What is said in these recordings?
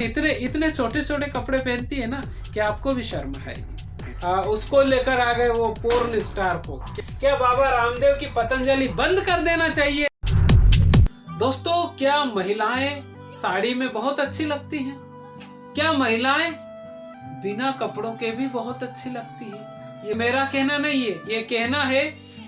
इतने इतने छोटे छोटे कपड़े पहनती है ना कि आपको भी शर्म आएगी। उसको लेकर आ गए वो पोर्न स्टार को। क्या बाबा रामदेव की पतंजलि बंद कर देना चाहिए? दोस्तों, क्या महिलाएं साड़ी में बहुत अच्छी लगती हैं? क्या महिलाएं बिना कपड़ों के भी बहुत अच्छी लगती है? ये मेरा कहना नहीं है, ये कहना है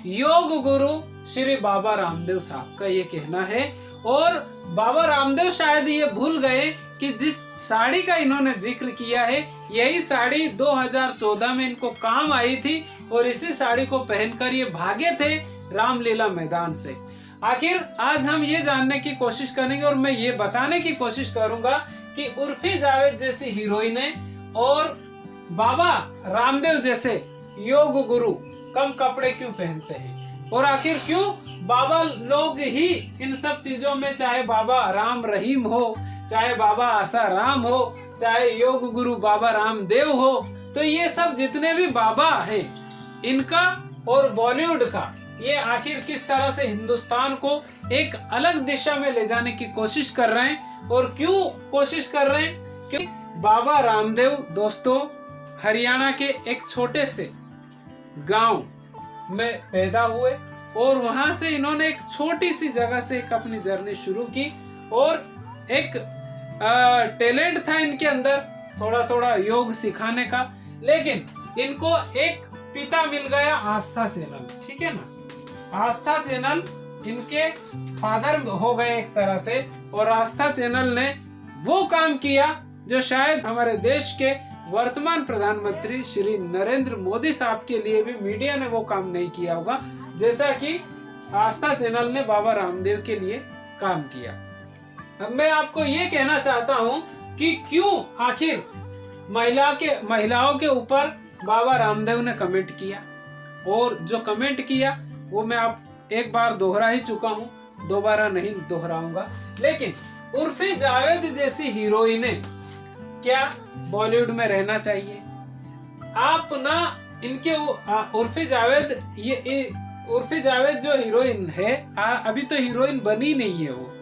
योग गुरु श्री बाबा रामदेव साहब का ये कहना है। और बाबा रामदेव शायद ये भूल गए कि जिस साड़ी का इन्होंने जिक्र किया है, यही साड़ी 2014 में इनको काम आई थी और इसी साड़ी को पहनकर ये भागे थे रामलीला मैदान से। आखिर आज हम ये जानने की कोशिश करेंगे और मैं ये बताने की कोशिश करूंगा कि उर्फी जावेद जैसी हीरोइनें और बाबा रामदेव जैसे योग गुरु कम कपड़े क्यों पहनते हैं, और आखिर क्यों बाबा लोग ही इन सब चीजों में, चाहे बाबा राम रहीम हो, चाहे बाबा आसा राम हो, चाहे योग गुरु बाबा रामदेव हो, तो ये सब जितने भी बाबा हैं इनका और बॉलीवुड का ये आखिर किस तरह से हिंदुस्तान को एक अलग दिशा में ले जाने की कोशिश कर रहे हैं। और क्यों कोशिश कर रहे हैं? क्योंकि बाबा रामदेव दोस्तों हरियाणा के एक छोटे से गांव में पैदा हुए और वहां से इन्होंने एक छोटी सी जगह से एक अपनी जर्नी शुरू की और एक टैलेंट था इनके अंदर थोड़ा थोड़ा योग सिखाने का। लेकिन इनको एक पिता मिल गया, आस्था चैनल, ठीक है ना। आस्था चैनल इनके फादर हो गए एक तरह से, और आस्था चैनल ने वो काम किया जो शायद हमारे देश के वर्तमान प्रधानमंत्री श्री नरेंद्र मोदी साहब के लिए भी मीडिया ने वो काम नहीं किया होगा, जैसा कि आस्था चैनल ने बाबा रामदेव के लिए काम किया। अब मैं आपको ये कहना चाहता हूँ कि क्यों आखिर महिलाओं के ऊपर बाबा रामदेव ने कमेंट किया, और जो कमेंट किया वो मैं आप एक बार दोहरा ही चुका हूँ, दोबारा नहीं दोहराऊंगा। लेकिन उर्फी जावेद जैसी हीरोइनें क्या बॉलीवुड में रहना चाहिए? आप ना इनके उर्फी जावेद जो हीरोइन है, अभी तो हीरोइन बनी नहीं है वो,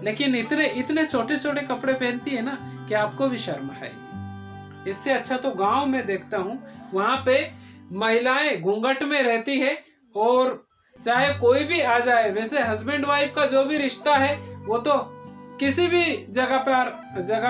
लेकिन इतने छोटे छोटे कपड़े पहनती है ना कि आपको भी शर्म आएगी। इससे अच्छा तो गांव में देखता हूँ, वहां पे महिलाएं घूंघट में रहती है और चाहे कोई भी आ जाए, वैसे हस्बैंड वाइफ का जो भी रिश्ता है वो तो किसी भी जगह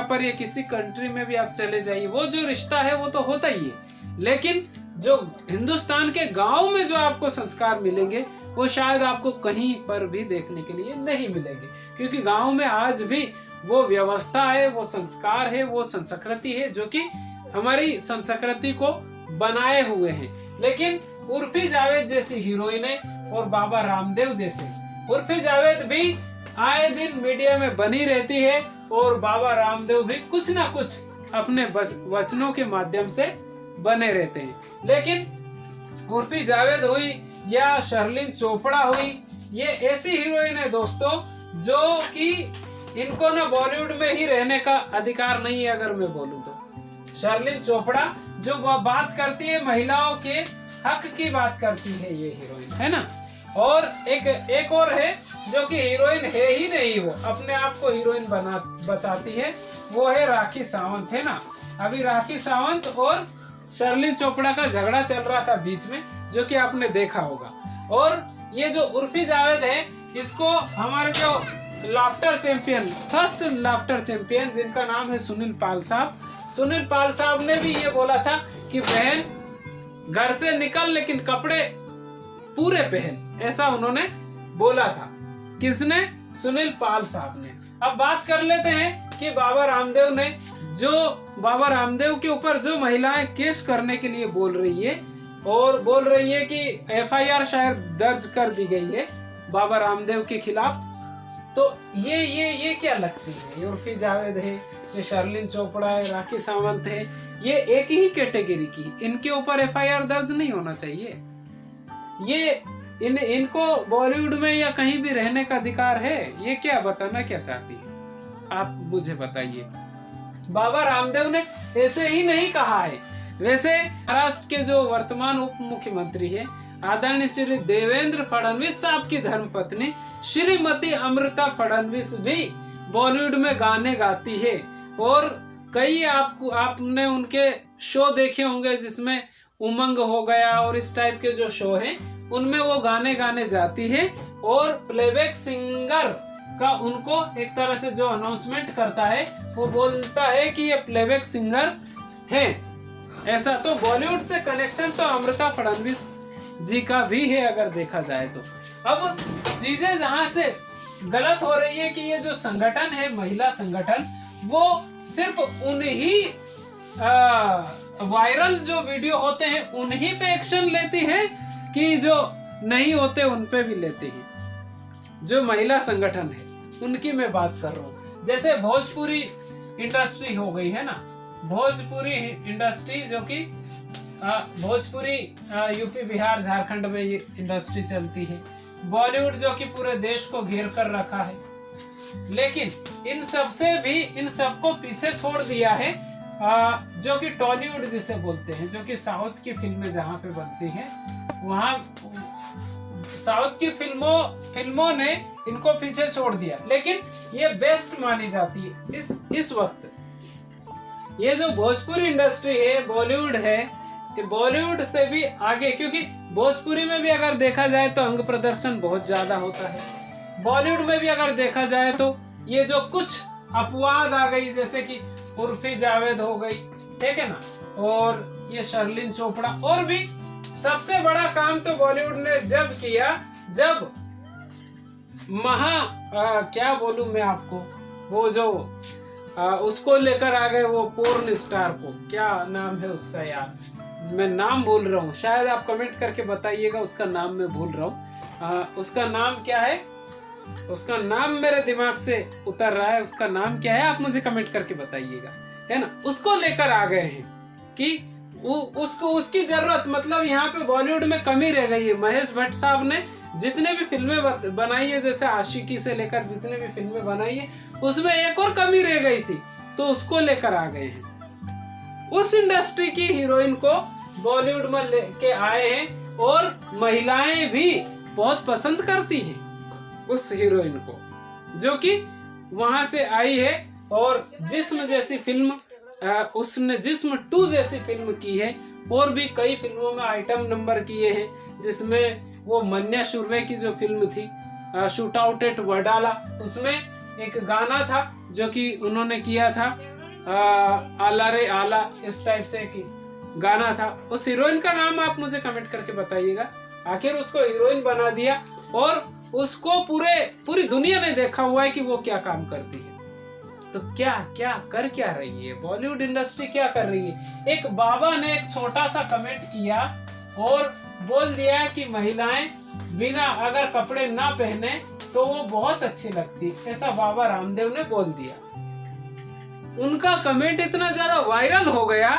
पर या किसी कंट्री में भी आप चले जाइए, वो जो रिश्ता है वो तो होता ही है। लेकिन जो हिंदुस्तान के गांव में जो आपको संस्कार मिलेंगे वो शायद आपको कहीं पर भी देखने के लिए नहीं मिलेंगे, क्योंकि गांव में आज भी वो व्यवस्था है, वो संस्कार है, वो संस्कृति है जो कि हमारी संस्कृति को बनाए हुए हैं। लेकिन उर्फी जावेद जैसी हीरोइनें और बाबा रामदेव जैसे, उर्फी जावेद भी आए दिन मीडिया में बनी रहती है और बाबा रामदेव भी कुछ ना कुछ अपने वचनों के माध्यम से बने रहते हैं। लेकिन उर्फी जावेद हुई या शर्लिन चोपड़ा हुई, ये ऐसी हीरोइन है दोस्तों जो कि इनको ना बॉलीवुड में ही रहने का अधिकार नहीं है। अगर मैं बोलूं तो शर्लिन चोपड़ा जो बात करती है महिलाओं के हक की बात करती है, ये हीरोइन है ना। और एक और है जो कि हीरोइन है ही नहीं, वो अपने आप को हीरोइन बताती है, वो है राखी सावंत, है ना। अभी राखी सावंत और शर्लिन चोपड़ा का झगड़ा चल रहा था बीच में, जो कि आपने देखा होगा। और ये जो उर्फी जावेद है, इसको हमारे जो laughter champion, first laughter champion जिनका नाम है सुनील पाल साहब ने भी ये बोला था कि बहन घर से निकल लेकिन कपड़े पूरे पहन, ऐसा उन्होंने बोला था। किसने? सुनील पाल साहब ने। अब बात कर लेते हैं कि बाबा रामदेव के ऊपर जो महिलाएं केस करने के लिए बोल रही है और बोल रही है कि एफआईआर शायद दर्ज कर दी गई है बाबा रामदेव के खिलाफ, तो ये क्या लगती है? उर्फी जावेद है, ये शर्लिन चोपड़ा है, राखी सावंत है, ये एक ही कैटेगरी की, इनके ऊपर एफआईआर दर्ज नहीं होना चाहिए? ये इनको बॉलीवुड में या कहीं भी रहने का अधिकार है? ये क्या बताना क्या चाहती है, आप मुझे बताइए। बाबा रामदेव ने ऐसे ही नहीं कहा है। वैसे महाराष्ट्र के जो वर्तमान उप मुख्यमंत्री है आदरणीय श्री देवेंद्र फडणवीस साहब की धर्मपत्नी श्रीमती अमृता फडणवीस भी बॉलीवुड में गाने गाती है और कई आपने उनके शो देखे होंगे जिसमें उमंग हो गया और इस टाइप के जो शो हैं उनमें वो गाने गाने जाती है और प्लेबैक सिंगर का उनको एक तरह से जो अनाउंसमेंट करता है वो बोलता है कि ये प्लेबैक सिंगर है। ऐसा तो बॉलीवुड से कनेक्शन तो अमृता फडणवीस जी का भी है अगर देखा जाए तो। अब चीजें जहां से गलत हो रही है कि ये जो संगठन है महिला संगठन वो सिर्फ उन्हीं वायरल जो वीडियो होते हैं उन्हीं पे एक्शन लेती है कि जो नहीं होते उन पे भी लेती है। जो महिला संगठन है उनकी मैं बात कर रहा हूँ। जैसे भोजपुरी इंडस्ट्री हो गई है ना, भोजपुरी इंडस्ट्री जो कि भोजपुरी यूपी बिहार झारखंड में ये इंडस्ट्री चलती है। बॉलीवुड जो कि पूरे देश को घेर कर रखा है, लेकिन इन सबको पीछे छोड़ दिया है जो कि टॉलीवुड जिसे बोलते हैं, जो कि साउथ की फिल्में जहाँ पे बनती हैं वहाँ साउथ की फिल्मों ने इनको पीछे छोड़ दिया। लेकिन ये बेस्ट मानी जाती है इस वक्त। ये जो भोजपुरी इंडस्ट्री है बॉलीवुड है कि बॉलीवुड से भी आगे, क्योंकि भोजपुरी में भी अगर देखा जाए तो अंग प्रदर्शन बहुत ज्यादा होता है। बॉलीवुड में भी अगर देखा जाए तो ये जो कुछ अपवाद आ गई जैसे कि उर्फी जावेद हो गई, ठीक है ना, और ये शर्लिन चोपड़ा, और भी सबसे बड़ा काम तो बॉलीवुड ने जब किया जब क्या बोलूं मैं आपको, वो जो उसको लेकर आ गए वो पोर्न स्टार को, क्या नाम है उसका यार, मैं नाम भूल रहा हूँ, शायद आप कमेंट करके बताइएगा, उसका नाम मैं भूल रहा हूँ। उसका नाम क्या है, उसका नाम मेरे दिमाग से उतर रहा है, उसका नाम क्या है आप मुझे कमेंट करके बताइएगा, है ना। उसको लेकर आ गए हैं कि उसकी जरूरत, मतलब यहाँ पे बॉलीवुड में कमी रह गई है। महेश भट्ट साहब ने जितने भी फिल्में बनाई है, जैसे आशिकी से लेकर जितने भी फिल्में बनाई है, उसमें एक और कमी रह गई थी, तो उसको लेकर आ गए हैं। उस इंडस्ट्री की हीरोइन को बॉलीवुड में लेके आए हैं और महिलाएं भी बहुत पसंद करती हैं उस हीरोइन को, जो कि वहां से आई है। और जिस्म जैसी फिल्म, उसने जिस्म 2 जैसी फिल्म की है, और भी कई फिल्मों में आइटम नंबर किए हैं, जिसमें वो मन्या शुर्वे की जो फिल्म थी शूट आउट एट वडाला, उसमें एक गाना था जो कि उन्होंने किया था, आला रे आला, इस टाइप से एक गाना था। उस हीरोइन का नाम आप मुझे कमेंट करके बताइएगा। आखिर उसको हीरोइन बना दिया और उसको पूरी दुनिया ने देखा हुआ है कि वो क्या काम करती है। तो क्या कर रही है बॉलीवुड इंडस्ट्री, क्या कर रही है। एक बाबा ने एक छोटा सा कमेंट किया और बोल दिया कि महिलाएं बिना अगर कपड़े ना पहने तो वो बहुत अच्छी लगती, ऐसा बाबा रामदेव ने बोल दिया। उनका कमेंट इतना ज्यादा वायरल हो गया,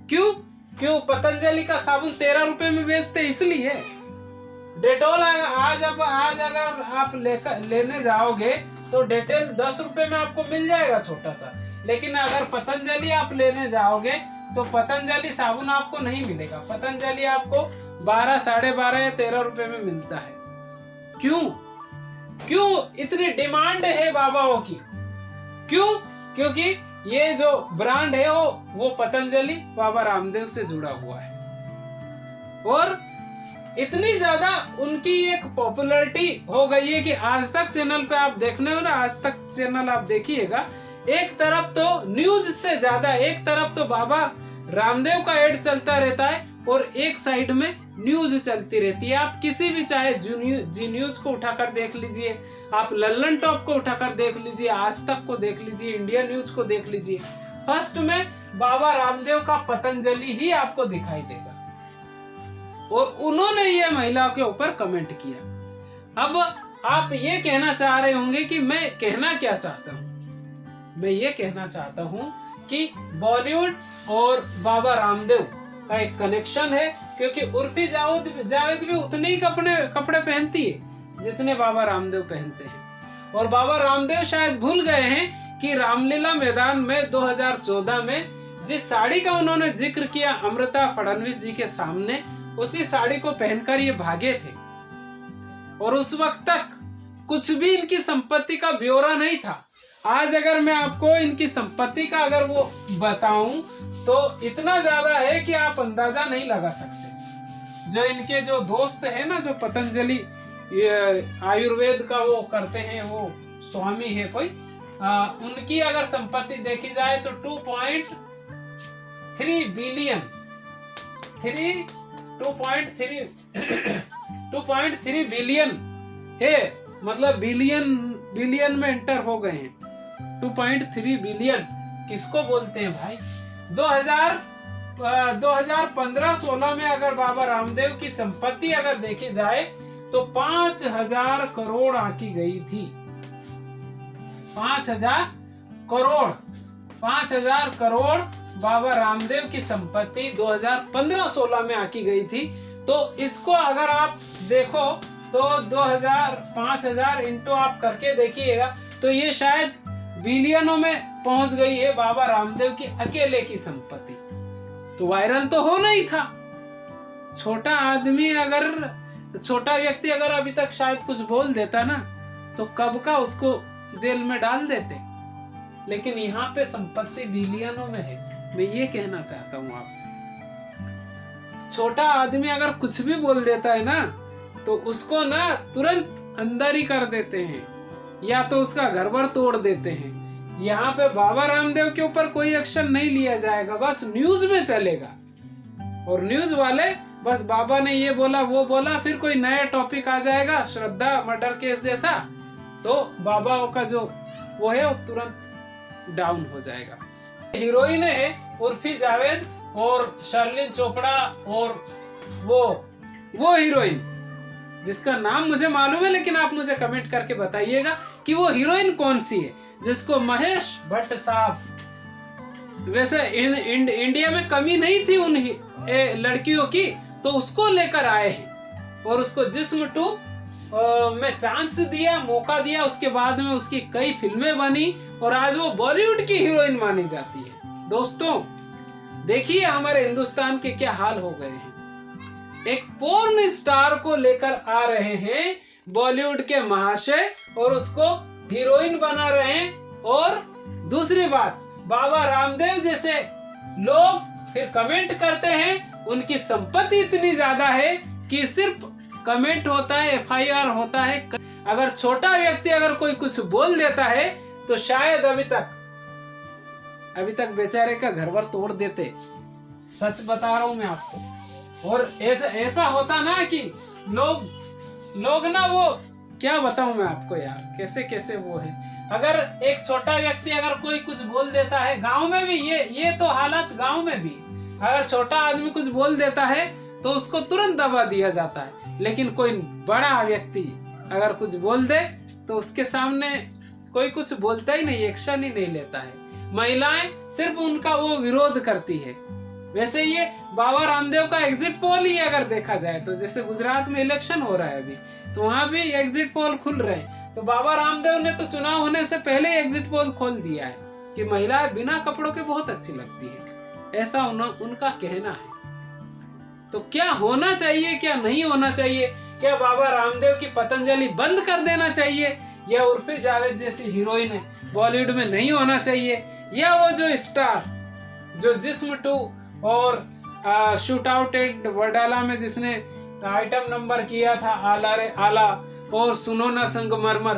क्यों पतंजलि का साबुन 13 रुपए में बेचते इसलिए। डेटॉल आज अगर आप लेने जाओगे तो डेटॉल 10 रुपए में आपको मिल जाएगा छोटा सा, लेकिन अगर पतंजलि आप लेने जाओगे तो पतंजलि साबुन आपको नहीं मिलेगा। पतंजलि आपको 12, 12.5 या 13 रुपए में मिलता है। क्यों इतनी डिमांड है बाबाओं की, क्योंकि ये जो ब्रांड है वो पतंजलि बाबा रामदेव से जुड़ा हुआ है, और इतनी ज्यादा उनकी एक पॉपुलैरिटी हो गई है कि आज तक चैनल पे आप देखने हो ना, आज तक चैनल आप देखिएगा, एक तरफ तो न्यूज से ज्यादा, एक तरफ तो बाबा रामदेव का एड चलता रहता है और एक साइड में न्यूज चलती रहती है। आप किसी भी, चाहे जी न्यूज को उठाकर देख लीजिए, आप लल्लन टॉप को उठाकर देख लीजिए, आज तक को देख लीजिए, इंडिया न्यूज को देख लीजिए, फर्स्ट में बाबा रामदेव का पतंजलि ही आपको दिखाई देगा। और उन्होंने ये महिलाओं के ऊपर कमेंट किया। अब आप ये कहना चाह रहे होंगे कि मैं कहना क्या चाहता हूँ। मैं ये कहना चाहता हूँ कि बॉलीवुड और बाबा रामदेव का एक कनेक्शन है, क्योंकि उर्फी जावेद भी उतने ही कपड़े पहनती है जितने बाबा रामदेव पहनते हैं। और बाबा रामदेव शायद भूल गए हैं कि रामलीला मैदान में 2014 में जिस साड़ी का उन्होंने जिक्र किया अमृता फडणवीस जी के सामने, उसी साड़ी को पहनकर ये भागे थे, और उस वक्त तक कुछ भी इनकी संपत्ति का ब्यौरा नहीं था। आज अगर मैं आपको इनकी संपत्ति का अगर वो बताऊं तो इतना ज्यादा है कि आप अंदाजा नहीं लगा सकते। जो इनके जो दोस्त है ना, जो पतंजलि आयुर्वेद का वो करते हैं, वो स्वामी है कोई, उनकी अगर संपत्ति देखी जाए तो 2.3 बिलियन 2.3 बिलियन है, मतलब बिलियन में एंटर हो गए हैं। 2.3 बिलियन किसको बोलते हैं भाई? 2015-16 में अगर बाबा रामदेव की संपत्ति अगर देखी जाए तो 5,000 करोड़ आकी गई थी। 5,000 करोड़ बाबा रामदेव की संपत्ति 2015-16 में आकी गई थी। तो इसको अगर आप देखो तो 5,000 इंटू आप करके देखिएगा तो ये शायद बिलियनों में पहुंच गई है बाबा रामदेव की अकेले की संपत्ति। तो वायरल तो होना ही था। छोटा व्यक्ति अगर अभी तक शायद कुछ बोल देता ना तो कब का उसको जेल में डाल देते, लेकिन यहाँ पे संपत्ति बिलियनों में है। मैं ये कहना चाहता हूँ आपसे, छोटा आदमी अगर कुछ भी बोल देता है ना तो उसको ना तुरंत अंदर ही कर देते हैं या तो उसका घर भर तोड़ देते हैं। यहाँ पे बाबा रामदेव के ऊपर कोई एक्शन नहीं लिया जाएगा, बस न्यूज में चलेगा और न्यूज वाले बस बाबा ने ये बोला वो बोला, फिर कोई नया टॉपिक आ जाएगा श्रद्धा मर्डर केस जैसा, तो बाबा का जो वो है वो तुरंत डाउन हो जाएगा। हीरोइन है उर्फी जावेद और शर्लिन चोपड़ा और वो हीरोइन जिसका नाम मुझे मालूम है, लेकिन आप मुझे कमेंट करके बताइएगा कि वो हीरोइन कौन सी है जिसको महेश भट्ट साहब, वैसे इंडिया में कमी नहीं थी उन लड़कियों की, तो उसको लेकर आए हैं और उसको जिस्म 2 में चांस दिया, मौका दिया। उसके बाद में उसकी कई फिल्में बनी और आज वो बॉलीवुड की हीरोइन मानी जाती है। दोस्तों देखिए हमारे हिंदुस्तान के क्या हाल हो गए हैं। एक पोर्न स्टार को लेकर आ रहे हैं बॉलीवुड के महाशय और उसको हीरोइन बना रहे हैं, और दूसरी बात बाबा रामदेव जैसे लोग फिर कमेंट करते हैं उनकी संपत्ति इतनी ज्यादा है कि सिर्फ कमेंट होता है, FIR होता है। अगर छोटा व्यक्ति अगर कोई कुछ बोल देता है तो शायद अभी तक बेचारे का घर भर तोड़ देते। सच बता रहा हूं मैं आपको। और ऐसा होता ना कि लोग ना, वो क्या बताऊं मैं आपको यार, कैसे वो है। अगर एक छोटा व्यक्ति अगर कोई कुछ बोल देता है, गांव में भी ये तो हालत, गांव में भी अगर छोटा आदमी कुछ बोल देता है तो उसको तुरंत दबा दिया जाता है, लेकिन कोई बड़ा व्यक्ति अगर कुछ बोल दे तो उसके सामने कोई कुछ बोलता ही नहीं, एक्शन ही नहीं लेता है। महिलाएं सिर्फ उनका वो विरोध करती है। वैसे ये बाबा रामदेव का एग्जिट पोल ही अगर देखा जाए तो, जैसे गुजरात में इलेक्शन हो रहा है अभी, तो वहां भी एग्जिट पोल खुल रहे हैं, तो बाबा रामदेव ने तो चुनाव होने से पहले एग्जिट पोल खोल दिया है कि महिलाएं बिना कपड़ों के बहुत अच्छी लगती है, ऐसा उनका कहना है। तो क्या होना चाहिए, क्या नहीं होना चाहिए? क्या बाबा रामदेव की पतंजलि बंद कर देना चाहिए, या उर्फी जावेद जैसी हीरोइन है बॉलीवुड में नहीं होना चाहिए, या वो जो स्टार जो जिस्म 2 और शूट आउट एट वडाला में जिसने आइटम नंबर किया था आला रे आला और सुनो ना संगमरमर,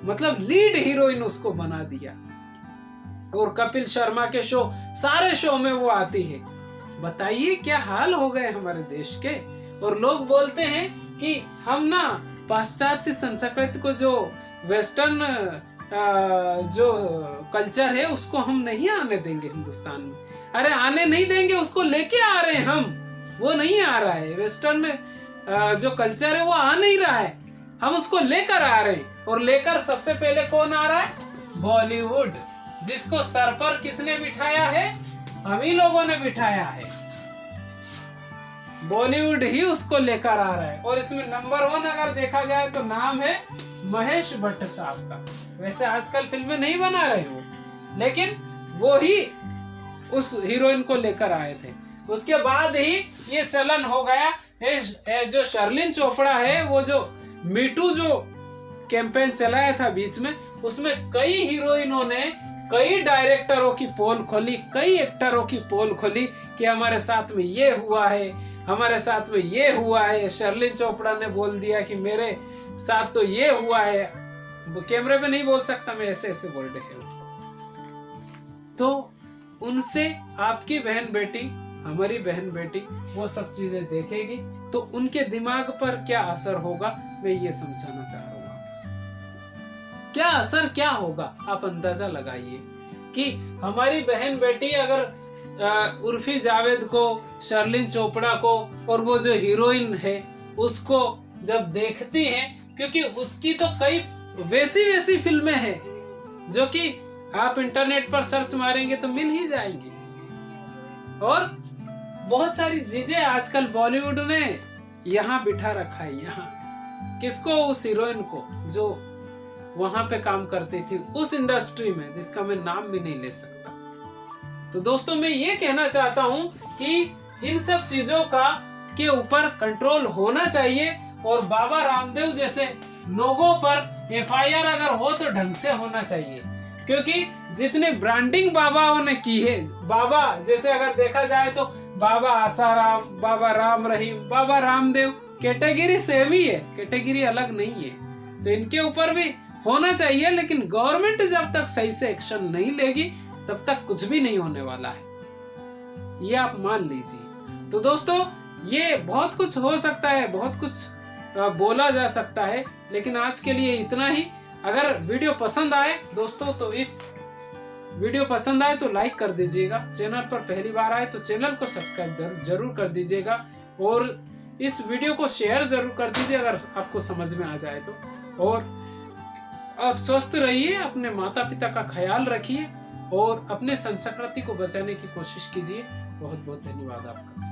मतलब लीड हीरोइन उसको बना दिया। और कपिल शर्मा के शो, सारे शो में वो आती है। बताइए क्या हाल हो गए हमारे देश के। और लोग बोलते हैं कि हम ना पाश्चात्य संस्कृति को, जो वेस्टर्न जो कल्चर है उसको हम नहीं आने देंगे हिंदुस्तान में। अरे आने नहीं देंगे, उसको लेके आ रहे हैं हम, वो नहीं आ रहा है। वेस्टर्न जो कल्चर है वो आ नहीं रहा है, हम उसको लेकर आ रहे हैं। और लेकर सबसे पहले कौन आ रहा है? बॉलीवुड, जिसको सर पर किसने बिठाया है? हम ही लोगों ने बिठाया है। बॉलीवुड ही उसको लेकर आ रहा है। और इसमें नंबर 1 अगर देखा जाए तो नाम है महेश भट्ट साहब का। वैसे आजकल फिल्में नहीं बना रहे हो, लेकिन वो ही उस हीरोइन को लेकर आए थे। उसके बाद ही ये चलन हो गया। जो शर्लिन चोपड़ा है, वो जो मीटू जो कैंपेन चलाया था बीच में, उसमें कई हीरोइनों ने कई डायरेक्टरों की पोल खोली, कई एक्टरों की पोल खोली कि हमारे साथ में ये हुआ है, हमारे साथ में ये हुआ है। शर्लिन चोपड़ा ने बोल दिया कि मेरे साथ तो ये हुआ है, वो कैमरे पे नहीं बोल सकता मैं, ऐसे ऐसे वर्ड है। तो उनसे आपकी बहन बेटी, हमारी बहन बेटी वो सब चीजें देखेगी तो उनके दिमाग पर क्या असर होगा, मैं ये समझाना चाह रहा हूँ आपसे। क्या असर क्या होगा आप अंदाजा लगाइए कि हमारी बहन बेटी अगर उर्फी जावेद को, शर्लिन चोपड़ा को और वो जो हीरोइन है उसको जब देखती है, क्योंकि उसकी तो कई वैसी फिल्में हैं जो कि आप इंटरनेट पर सर्च मारेंगे तो मिल ही जाएंगी, और बहुत सारी चीजें आजकल बॉलीवुड ने यहाँ बिठा रखा है। यहाँ किसको? उस हीरोइन को जो वहां पे काम करती थी उस इंडस्ट्री में, जिसका मैं नाम भी नहीं ले सकता। तो दोस्तों मैं ये कहना चाहता हूँ कि इन सब चीजों का के ऊपर कंट्रोल होना चाहिए, और बाबा रामदेव जैसे लोगों पर FIR अगर हो तो ढंग से होना चाहिए, क्योंकि जितनी ब्रांडिंग बाबाओं ने की है, बाबा जैसे अगर देखा जाए तो बाबा आसाराम, बाबा राम रहीम, बाबा रामदेव, कैटेगरी सेम ही है, कैटेगरी अलग नहीं है। तो इनके ऊपर भी होना चाहिए, लेकिन गवर्नमेंट जब तक सही से एक्शन नहीं लेगी तब तक कुछ भी नहीं होने वाला है, ये आप मान लीजिए। तो दोस्तों ये बहुत कुछ हो सकता है, बहुत कुछ बोला जा सकता है, लेकिन आज के लिए इतना ही। अगर वीडियो पसंद आए दोस्तों तो इस वीडियो पसंद आए तो लाइक कर दीजिएगा, चैनल पर पहली बार आए तो चैनल को सब्सक्राइब जरूर कर दीजिएगा, और इस वीडियो को शेयर जरूर कर दीजिए अगर आपको समझ में आ जाए तो। और आप स्वस्थ रहिए, अपने माता पिता का ख्याल रखिए और अपने संस्कृति को बचाने की कोशिश कीजिए। बहुत बहुत धन्यवाद आपका।